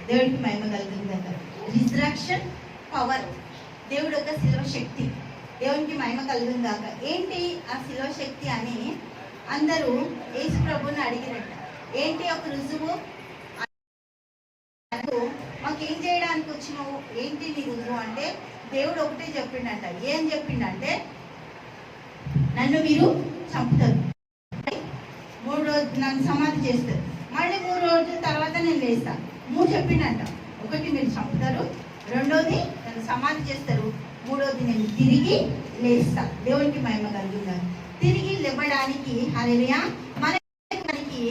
దేవుడికి మహిమ కలుగుతుందట. Resurrection power, దేవుడు యొక్క శిలువ శక్తి, దేవునికి మహిమ కలుగుందాక. ఏంటి ఆ శిలువ శక్తి అని అందరూ యేసు ప్రభుని అడిగినట్ట. ఏంటి ఒక రుజువు, మాకేం చేయడానికి వచ్చినావు, ఏంటి నీ రుజువు అంటే దేవుడు ఒకటే చెప్పిండంట. ఏం చెప్పిండంటే నన్ను మీరు చంపుతారు, 3 రోజులు నన్ను సమాధి చేస్తారు, మళ్ళీ 3 రోజుల తర్వాత నేను లేస్తాను. 3 చెప్పిండంట. ఒకటి మీరు చంపుతారు, రెండోది నన్ను సమాధి చేస్తారు, మూడోది నేను తిరిగి లేస్తా. దేవునికి మహిమ కలుగుతాను. తిరిగి లేవడానికి హల్లెలూయా మనకి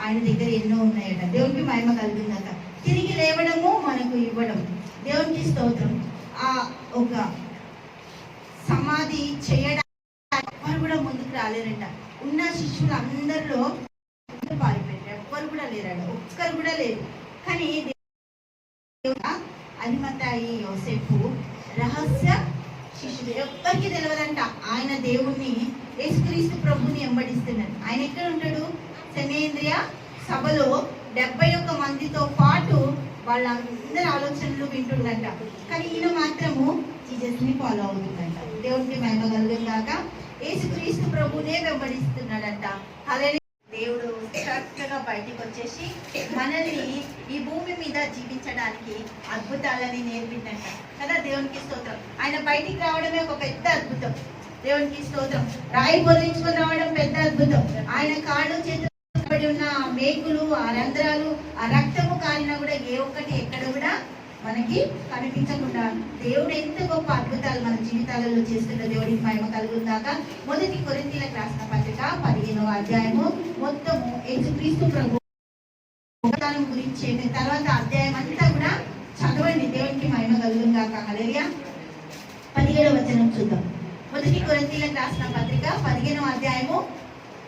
ఆయన దగ్గర ఎన్నో ఉన్నాయట. దేవునికి మహిమ కలుగుతాక. తిరిగి లేవడము మనకు ఇవ్వడం, దేవునికి స్తోత్రం. ఆ ఒక సమాధి చేయడానికి ఎవ్వరు కూడా ముందుకు రాలేరట. ఉన్న శిష్యులు అందరిలో పారిపోయారు, ఎవ్వరు కూడా లేరట, ఒక్కరు కూడా లేరు. కానీ అరిమతాయి యోసేపు రహస్య శిష్యుడు, ఎవ్వరికి తెలియదంట. ఆయన దేవుణ్ణి యేసుక్రీస్తు ప్రభుని వెంబడిస్తున్నాడు. ఆయన ఎక్కడ ఉంటాడు? సెనేంద్రియ సభలో 71 మందితో పాటు వాళ్ళందరి ఆలోచనలు వింటుండంట. కానీ ఈయన మాత్రము జీసస్ని ఫాలో అవుతుందంట. దేవుడికి మహిమ కలుగుగాక. యేసుక్రీస్తు ప్రభునే వెంబడిస్తున్నాడంట. అలాగే దేవుడు చక్కగా బయటికి వచ్చేసి మనల్ని ఈ భూమి మీద జీవించడానికి అద్భుతాలని నేర్పిందంట కదా. దేవునికి స్తోత్రం. ఆయన బయటికి రావడమే ఒక పెద్ద అద్భుతం. దేవునికి స్తోత్రం. రాయి పొదించుకొని రావడం పెద్ద అద్భుతం. ఆయన కాళ్ళు చేతులు ఉన్న మేకులు, ఆ రంధ్రాలు, ఆ రక్తము కాలినా కూడా ఏ ఒక్కటి ఎక్కడ కూడా మనకి కనిపించకుండా దేవుడు ఎంత గొప్ప అద్భుతాలు మన జీవితాలలో చేస్తున్న దేవుడికి మహిమ కలుగుందాక. 1 కొరింథీయులకు రాసిన పత్రిక 15వ అధ్యాయము మొత్తము యేసుక్రీస్తు ప్రభు గురించి తర్వాత అధ్యాయం అంతా కూడా చదవండి. దేవునికి మహిమ కలుగుందాక. హల్లెలూయా. 17వ వచనం చూద్దాం. 1 కొరింథీయులకు రాసిన పత్రిక 15వ అధ్యాయము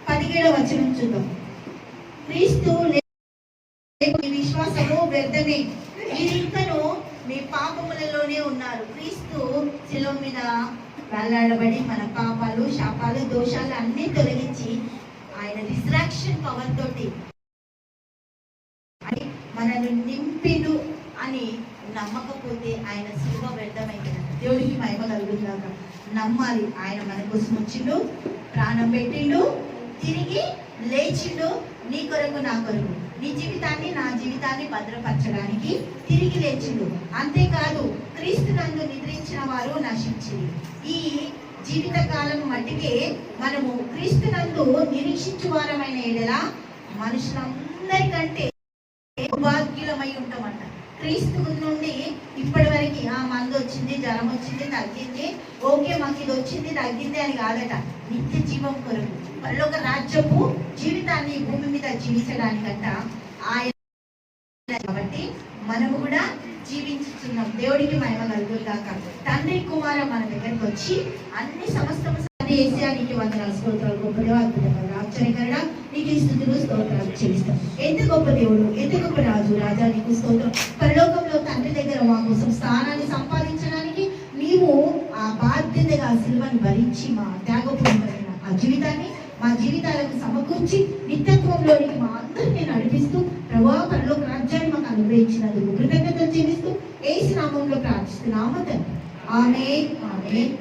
17వ వచనం చూద్దాం. క్రీస్తు విశ్వాసము వ్యర్థమే, మీరింకను మీ పాపములలోనే ఉన్నారు. క్రీస్తు శిలువ మీద వేలాడబడి మన పాపాలు, శాపాలు, దోషాలు అన్ని తొలగించి ఆయన రిజరక్షన్ పవర్ తోటి మనల్ని నింపిడు అని నమ్మకపోతే ఆయన శిలువ వ్యర్థమైంది. దేవుడికి మహిమ కలుగుతాక. నమ్మాలి. ఆయన మన కోసం వచ్చిండు, ప్రాణం పెట్టిండు, తిరిగి లేచిండు. నీ కొరకు నా కొరకు, నీ జీవితాన్ని నా జీవితాన్ని భద్రపరచడానికి తిరిగి లేచిండు. అంతేకాదు క్రీస్తునందు నిద్రించిన వారు నశించింది. ఈ జీవిత కాలం మట్టికే మనము క్రీస్తునందు నిరీక్షించు వారమైన ఎడల మనుషులందరికంటే భాగ్యులమై ఉంటామంట. క్రీస్తు నుండి ఇప్పటి వరకు మందు వచ్చింది, జ్వరం వచ్చింది, తగ్గింది, ఓకే మాకు ఇది వచ్చింది తగ్గింది అని కాదట. నిత్య జీవం కొరకు పరలోక రాజ్యపు జీవితాన్ని భూమి మీద జీవించడానికంట ఆయన. కాబట్టి మనము కూడా జీవించుతున్నాం. దేవుడికి మహిమ కలుగుతాక. తండ్రి కుమార మన దగ్గరికి వచ్చి అన్ని సమస్తము ఏసియా నీకు వందనాలు, స్తోత్రాలు, గొప్ప దేవ, అద్భుతమైన ఆశ్చర్యకరణ, నీకు స్థుతులు స్తోత్రాలు చెల్లిస్తాం. ఎంత గొప్ప దేవుడు, ఎంత గొప్ప రాజు, రాజా నీకు స్తోత్రం. పరలోకంలో తండ్రి దగ్గర మా కోసం స్థానాన్ని సంపాదించడానికి నీవు ఆ బాధ్యతగా సిలువను భరించి మా త్యాగపూర్వకమైన ఆ జీవితాన్ని మా జీవితాలకు సమకూర్చి నిత్యత్వంలోనికి మా అందరినీ నడిపిస్తూ ప్రభువా పరలోక రాజ్యాన్ని మాకు అనుగ్రహించినందుకు కృతజ్ఞతలు చెల్లిస్తూ యేసు నామములో ప్రార్థిస్తున్నాము తండ్రి. ఆమేన్, ఆమేన్.